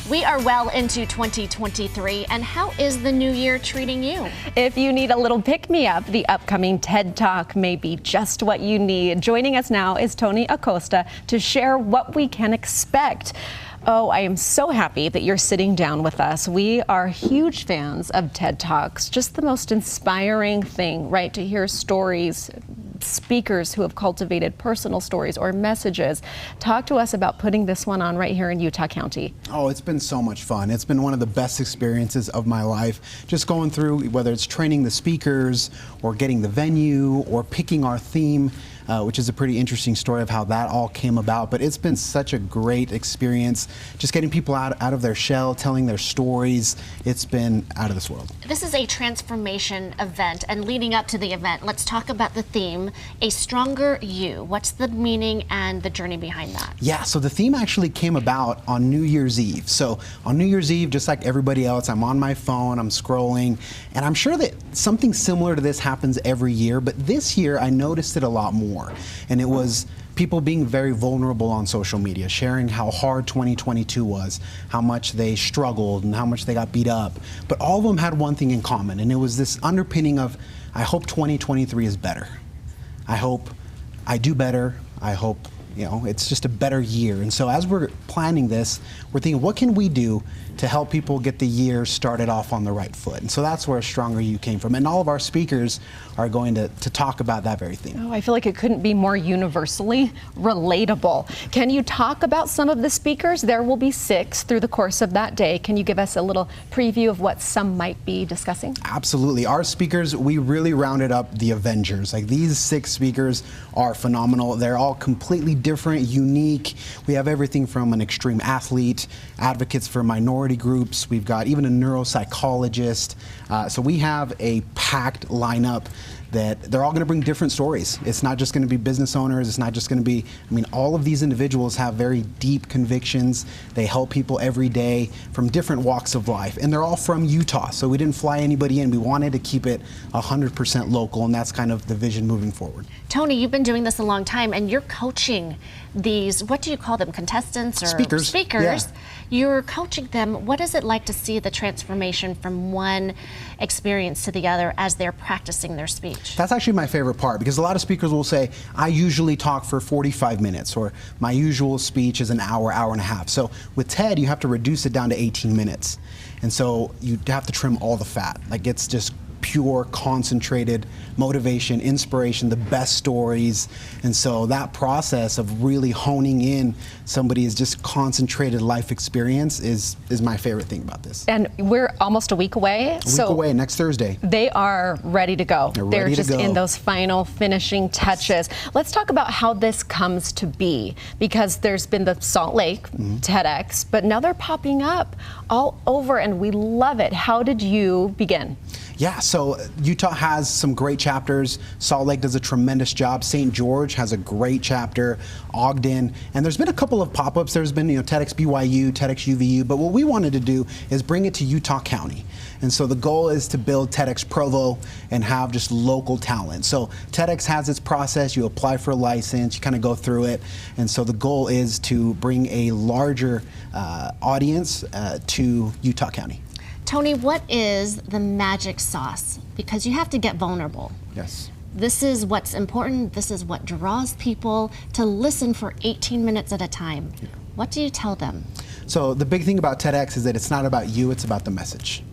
We are well into 2023, and how is the new year treating you? If you need a little pick-me-up, the upcoming TED Talk may be just what you need. Joining us now is Tony Acosta to share what we can expect. Oh, I am so happy that you're sitting down with us. We are huge fans of TED Talks. Just the most inspiring thing, right? To hear stories, speakers who have cultivated personal stories or messages. Talk to us about putting this one on right here in Utah County. Oh, it's been so much fun. It's been one of the best experiences of my life. Just going through, whether it's training the speakers or getting the venue or picking our theme, which is a pretty interesting story of how that all came about. But it's been such a great experience, just getting people out of their shell, telling their stories. It's been out of this world. This is a transformation event, and leading up to the event, let's talk about the theme, A Stronger You. What's the meaning and the journey behind that? Yeah, so the theme actually came about on New Year's Eve. So on New Year's Eve, just like everybody else, I'm on my phone, I'm scrolling, and I'm sure that something similar to this happens every year, but this year I noticed it a lot more. And it was people being very vulnerable on social media, sharing how hard 2022 was, how much they struggled and how much they got beat up. But all of them had one thing in common, and it was this underpinning of, I hope 2023 is better. I hope I do better. I hope, it's just a better year. And so as we're planning this, we're thinking, what can we do to help people get the year started off on the right foot? And so that's where Stronger You came from. And all of our speakers are going to talk about that very theme. Oh, I feel like it couldn't be more universally relatable. Can you talk about some of the speakers? There will be 6 through the course of that day. Can you give us a little preview of what some might be discussing? Absolutely. Our speakers, we really rounded up the Avengers. Like, these 6 speakers are phenomenal. They're all completely different, unique. We have everything from an extreme athlete, advocates for minority groups. We've got even a neuropsychologist. So we have a packed lineup that they're all going to bring different stories. It's not just going to be business owners. It's not just going to be, all of these individuals have very deep convictions. They help people every day from different walks of life. And they're all from Utah. So we didn't fly anybody in. We wanted to keep it 100% local. And that's kind of the vision moving forward. Tony, you've been doing this a long time, and you're coaching these, what do you call them, contestants or speakers? Yeah. You're coaching them. What is it like to see the transformation from one experience to the other as they're practicing their speech? That's actually my favorite part, because a lot of speakers will say, I usually talk for 45 minutes, or my usual speech is an hour, hour and a half. So with TED, you have to reduce it down to 18 minutes. And so you have to trim all the fat. Like, it's just pure, concentrated motivation, inspiration, the best stories. And so that process of really honing in somebody's just concentrated life experience is my favorite thing about this. And we're almost a week away. A week away, next Thursday. They are ready to go. They're just in those final finishing touches. Let's talk about how this comes to be, because there's been the Salt Lake TEDx, but now they're popping up all over, and we love it. How did you begin? Yeah, so Utah has some great chapters. Salt Lake does a tremendous job. St. George has a great chapter. Ogden, and there's been a couple of pop-ups. There's been, TEDx BYU, TEDx UVU, but what we wanted to do is bring it to Utah County. And so the goal is to build TEDx Provo and have just local talent. So TEDx has its process. You apply for a license, you kind of go through it. And so the goal is to bring a larger audience to Utah County. Tony, what is the magic sauce? Because you have to get vulnerable. Yes. This is what's important. This is what draws people to listen for 18 minutes at a time. Yeah. What do you tell them? So the big thing about TEDx is that it's not about you, it's about the message.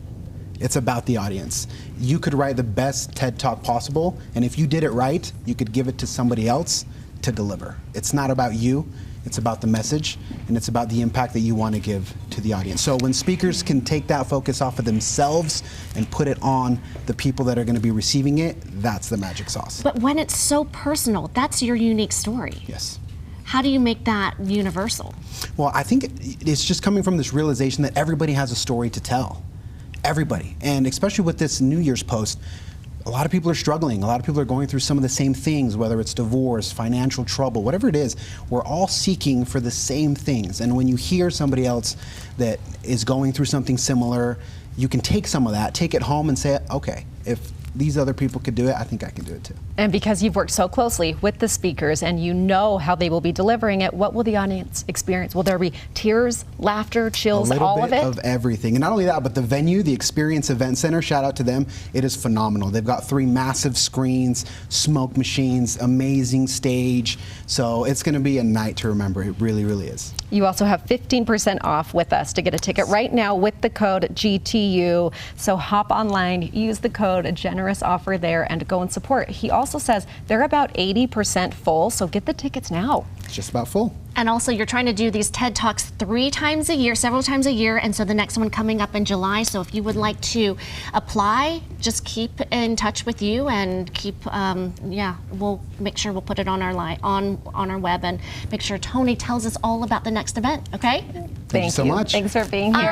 It's about the audience. You could write the best TED Talk possible, and if you did it right, you could give it to somebody else to deliver. It's not about you. It's about the message, and it's about the impact that you want to give to the audience. So when speakers can take that focus off of themselves and put it on the people that are going to be receiving it, that's the magic sauce. But when it's so personal, that's your unique story. Yes. How do you make that universal? Well, I think it's just coming from this realization that everybody has a story to tell. Everybody. And especially with this New Year's post, a lot of people are struggling. A lot of people are going through some of the same things, whether it's divorce, financial trouble, whatever it is. We're all seeking for the same things. And when you hear somebody else that is going through something similar, you can take some of that, take it home and say, okay, if these other people could do it, I think I can do it too. And because you've worked so closely with the speakers and you know how they will be delivering it, what will the audience experience? Will there be tears, laughter, chills, all of it? A little bit of everything. And not only that, but the venue, the Experience Event Center, shout out to them. It is phenomenal. They've got 3 massive screens, smoke machines, amazing stage. So it's going to be a night to remember. It really, really is. You also have 15% off with us to get a ticket right now with the code GTU. So hop online, use the code, a generous offer there, and go and support. He also says they're about 80% full, so get the tickets now. It's just about full. And also, you're trying to do these TED Talks 3 times a year, several times a year, and so the next one coming up in July. So if you would like to apply, just keep in touch with you and keep, we'll make sure we'll put it on our on our web and make sure Tony tells us all about the next event. Okay? Thank you so much. Thanks for being here.